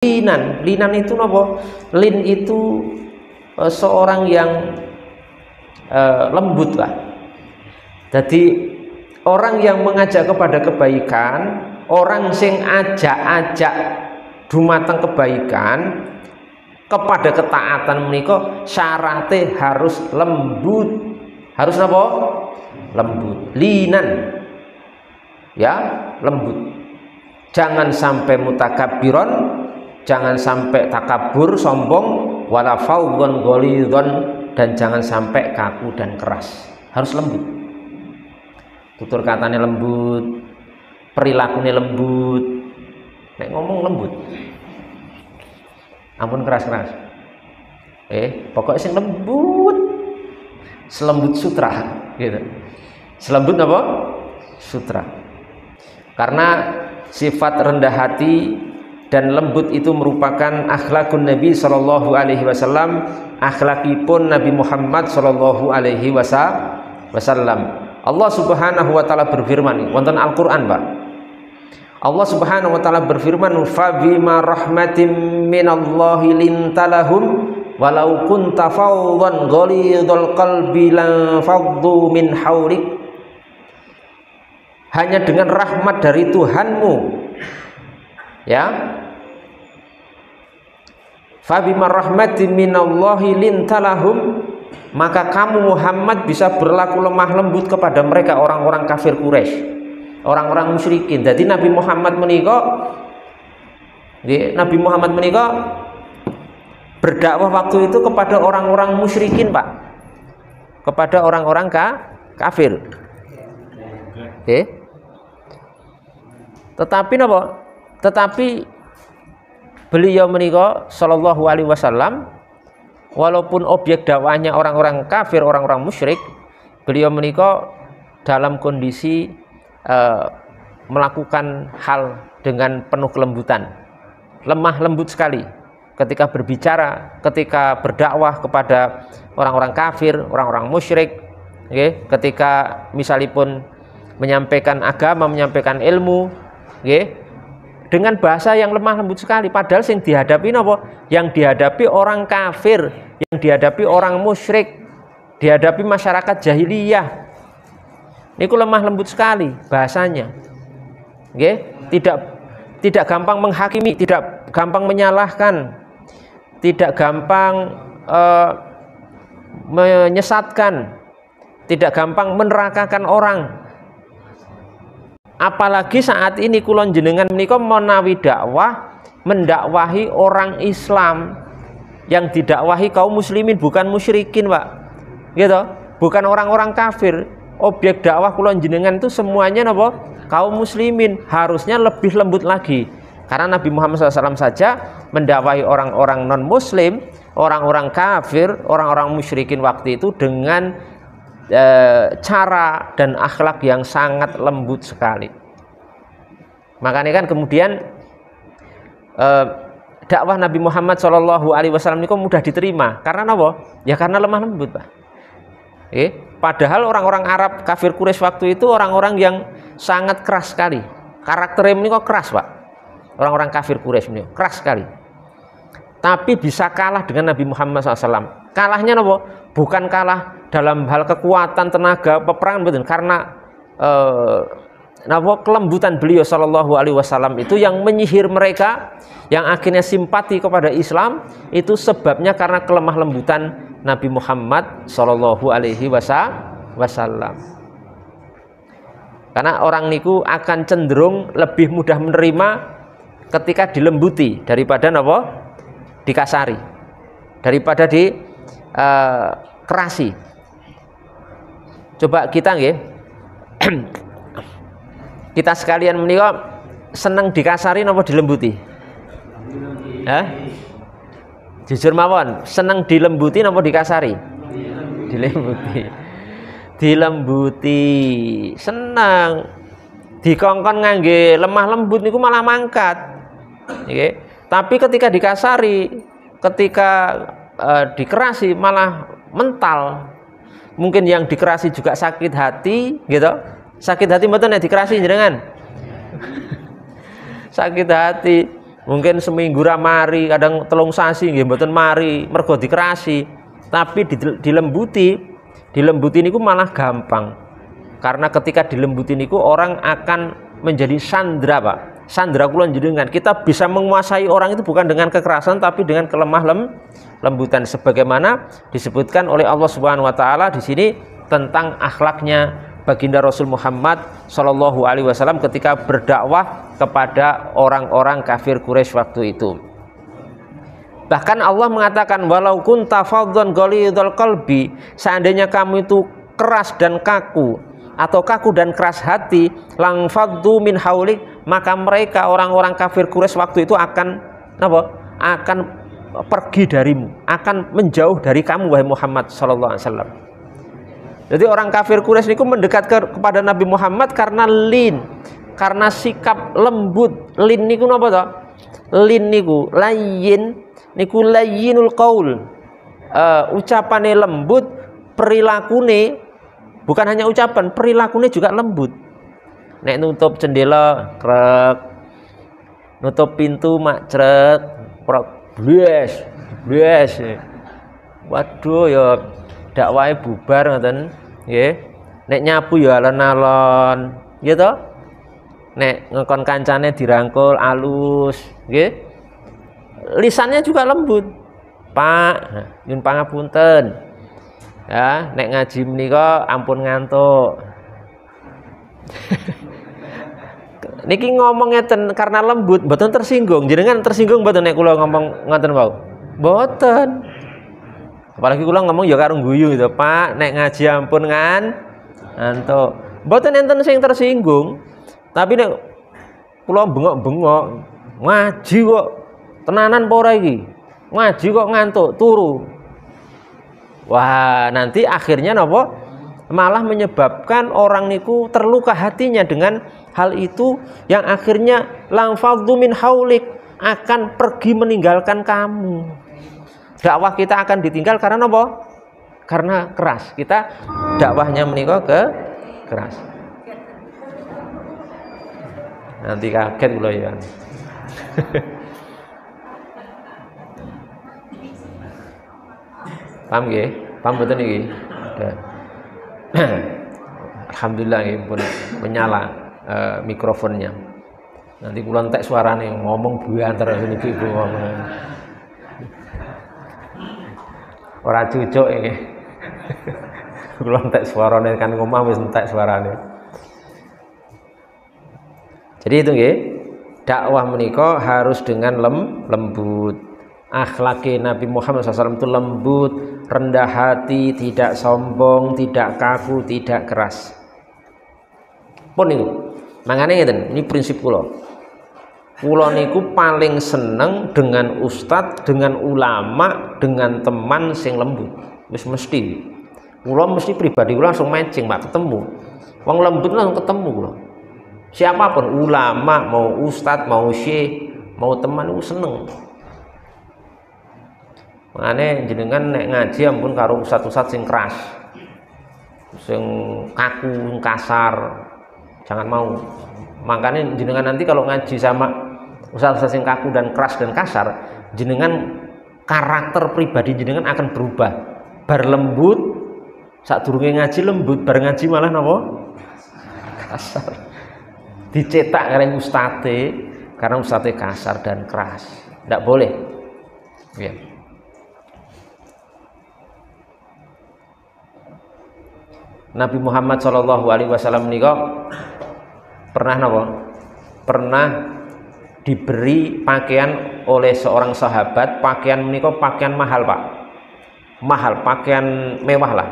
Linan itu apa? Lin itu seorang yang lembut lah. Jadi orang yang mengajak kepada kebaikan, orang sing ajak dumateng kebaikan kepada ketaatan menika syaratnya harus lembut. Harus apa? Lembut. Linan. Ya, lembut. Jangan sampai mutakabbiron, jangan sampai takabur, sombong, wala fawdhon ghalidhon, dan jangan sampai kaku dan keras. Harus lembut. Tutur katanya lembut, perilakunya lembut. Nek ngomong lembut. Ampun keras-keras. Pokoknya sing lembut. Selembut sutra gitu. Selembut apa? Sutra. Karena sifat rendah hati dan lembut itu merupakan akhlakun Nabi sallallahu alaihi wasallam, akhlakipun Nabi Muhammad sallallahu alaihi wasallam. Allah Subhanahu wa taala berfirman wonten Al-Qur'an, Pak. Allah Subhanahu wa taala berfirman, "Fa bima rahmatin minallahi lintalahum walau kunta fawdhan ghalidhal qalbi lan faddu min haulik." Hanya dengan rahmat dari Tuhanmu, ya, fa bima rahmatin minallahi lintalahum, maka kamu Muhammad bisa berlaku lemah lembut kepada mereka, orang-orang kafir Quraisy, orang-orang musyrikin. Jadi Nabi Muhammad menika berdakwah waktu itu kepada orang-orang musyrikin, Pak, kepada orang-orang kafir. Tetapi beliau menika sallallahu alaihi wasallam, walaupun objek dakwahnya orang-orang kafir, orang-orang musyrik, beliau menika dalam kondisi melakukan hal dengan penuh kelembutan, lemah lembut sekali ketika berbicara, ketika berdakwah kepada orang-orang kafir, orang-orang musyrik, ketika misalipun menyampaikan agama, menyampaikan ilmu, dengan bahasa yang lemah lembut sekali. Padahal yang dihadapi apa? Yang dihadapi orang kafir, yang dihadapi orang musyrik, dihadapi masyarakat jahiliyah. Niku lemah lembut sekali bahasanya. Tidak gampang menghakimi, tidak gampang menyalahkan, tidak gampang menyesatkan, tidak gampang menerakakan orang. Apalagi saat ini kulon jenengan menika menawi dakwah, mendakwahi orang Islam, yang didakwahi kaum muslimin, bukan musyrikin, Pak. Gitu, bukan orang-orang kafir. Objek dakwah kulon jenengan itu semuanya napa? Kaum muslimin. Harusnya lebih lembut lagi. Karena Nabi Muhammad SAW saja mendakwahi orang-orang non muslim, orang-orang kafir, orang-orang musyrikin waktu itu dengan cara dan akhlak yang sangat lembut sekali. Makanya kan kemudian dakwah Nabi Muhammad SAW ini kok mudah diterima. Karena apa? Ya karena lemah lembut, Pak. Padahal orang-orang Arab kafir Quraisy waktu itu orang-orang yang sangat keras sekali. Karakternya ini kok keras, Pak. Orang-orang kafir Quraisy ini keras sekali. Tapi bisa kalah dengan Nabi Muhammad SAW. Kalahnya apa? Bukan kalah dalam hal kekuatan, tenaga, peperangan, betul. Karena kelembutan beliau Shallallahu Alaihi Wasallam itu yang menyihir mereka, yang akhirnya simpati kepada Islam, itu sebabnya karena kelemah lembutan Nabi Muhammad Shallallahu Alaihi Wasallam. Karena orang niku akan cenderung lebih mudah menerima ketika dilembuti daripada dikasari, daripada kerasi. Coba kita kita sekalian menika seneng dikasari napa dilembuti? Jujur mawon, seneng dilembuti napa dikasari? Dilembuti. Senang. Dikongkon ngangge lemah lembut niku malah mangkat. Tapi ketika dikasari, ketika dikerasi malah mental. Mungkin yang dikerasi juga sakit hati, gitu. Sakit hati mboten nek dikerasi jenengan. Sakit hati. Mungkin seminggu ra mari, kadang telung sasi nggih mboten mari, mergo dikerasi. Tapi dilembuti niku malah gampang. Karena ketika dilembuti niku orang akan menjadi sandra, Pak. Sandra kula jenengan. Kita bisa menguasai orang itu bukan dengan kekerasan tapi dengan kelemah lembutan, sebagaimana disebutkan oleh Allah Subhanahu wa taala di sini tentang akhlaknya baginda Rasul Muhammad Shallallahu alaihi wasallam ketika berdakwah kepada orang-orang kafir Quraisy waktu itu. Bahkan Allah mengatakan walau kunta faddan ghalidhal qalbi, seandainya kamu itu keras dan kaku atau kaku dan keras hati, lang faddu min haulik, maka mereka orang-orang kafir Quraisy waktu itu akan apa? Akan pergi darimu, akan menjauh dari kamu wahai Muhammad sallallahu alaihi wasallam. Jadi orang kafir Quraisy itu mendekat kepada Nabi Muhammad karena lin, karena sikap lembut. Lin niku napa to? Lin niku layyin, niku layyinul qaul. Ucapane lembut, perilakune bukan hanya ucapan, perilakune juga lembut. Nek nutup jendela krek, nutup pintu mak crek, bles, bles. Waduh ya dakwahe bubar ngoten nggih. Nek nyapu ya alon-alon, nggih to? Nek ngekon kancane dirangkul alus, nggih. Lisannya juga lembut. Pak, nyun pangapunten. Ya, nek ngaji menika ampun ngantuk. Niki ngomong ngeten karena lembut, mboten tersinggung. Jenengan tersinggung mboten nek kula ngomong ngoten wau? Mboten. Apalagi kula ngomong ya karo guyu gitu, Pak, nek ngaji ampun ngantuk. Mboten enten sing tersinggung. Tapi nek kula bengok-bengok, ngaji kok tenanan apa ora iki? Ngaji kok ngantuk, turu. Wah, nanti akhirnya napa? Malah menyebabkan orang niku terluka hatinya dengan hal itu yang akhirnya lang faddu min haulik, akan pergi meninggalkan kamu. Dakwah kita akan ditinggal karena apa? Karena keras. Kita dakwahnya menika keras. Nanti kaget kula ya. Paham nggih? Paham mboten iki? Alhamdulillah nggih pun menyala mikrofonnya. Nanti kula entek suarane ngomong buanter niku Ibu ngomong. Ora cucuk iki. Kula entek suarane kan ngomong wis entek suarane. Jadi itu nggih, dakwah menika harus dengan lembut. Akhlaknya Nabi Muhammad SAW itu lembut, rendah hati, tidak sombong, tidak kaku, tidak keras. Pun niku. Mangane ngeten, ini prinsip kula. Kula niku paling seneng dengan ustadz, dengan ulama, dengan teman sing lembut. Wis mesti. Kula mesti pribadi kula langsung matching, Pak, ketemu. Wong lembut langsung ketemu kula. Siapapun, ulama, mau ustadz, mau syekh, mau teman itu seneng. Makanya jenengan nek ngaji ampun karo ustadz-ustadz sing keras, sing kaku, kasar, jangan mau. Makanya jenengan nanti kalau ngaji sama ustadz-ustadz sing kaku dan keras dan kasar, jenengan karakter pribadi jenengan akan berubah. Bar lembut, sadurunge ngaji lembut, bar ngaji malah napa? Kasar. Dicetak karena ustadze kasar dan keras, tidak boleh. Ya. Nabi Muhammad Shallallahu Alaihi Wasallam niku pernah napa? Pernah diberi pakaian oleh seorang sahabat. Pakaian niku pakaian mahal, Pak. Mahal, pakaian mewah lah.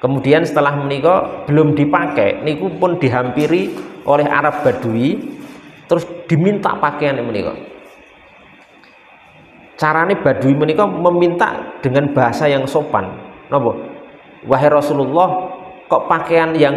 Kemudian setelah menikah belum dipakai, niku pun dihampiri oleh Arab Badui, terus diminta pakaian menikah. Carane Badui menikah meminta dengan bahasa yang sopan. Napa? Wahai Rasulullah, kok pakaian yang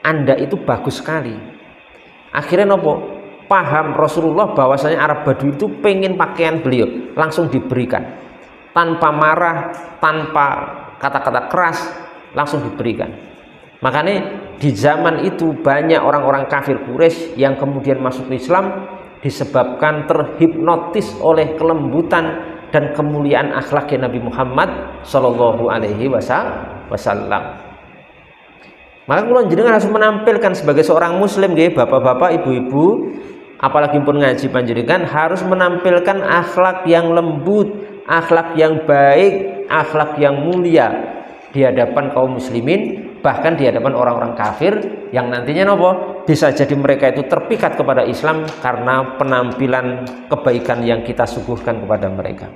Anda itu bagus sekali. Akhirnya napa? Paham Rasulullah bahwasanya Arab Badui itu pengen pakaian beliau, langsung diberikan. Tanpa marah, tanpa kata-kata keras, langsung diberikan. Makanya di zaman itu banyak orang-orang kafir Quraisy yang kemudian masuk Islam disebabkan terhipnotis oleh kelembutan dan kemuliaan akhlaknya Nabi Muhammad Shallallahu Alaihi Wasallam. Maka kula jenengan harus menampilkan sebagai seorang muslim nggih, bapak-bapak, ibu-ibu, apalagi pun ngaji panjenengan harus menampilkan akhlak yang lembut, akhlak yang baik, akhlak yang mulia di hadapan kaum muslimin, bahkan di hadapan orang-orang kafir yang nantinya nopo bisa jadi mereka itu terpikat kepada Islam karena penampilan kebaikan yang kita suguhkan kepada mereka.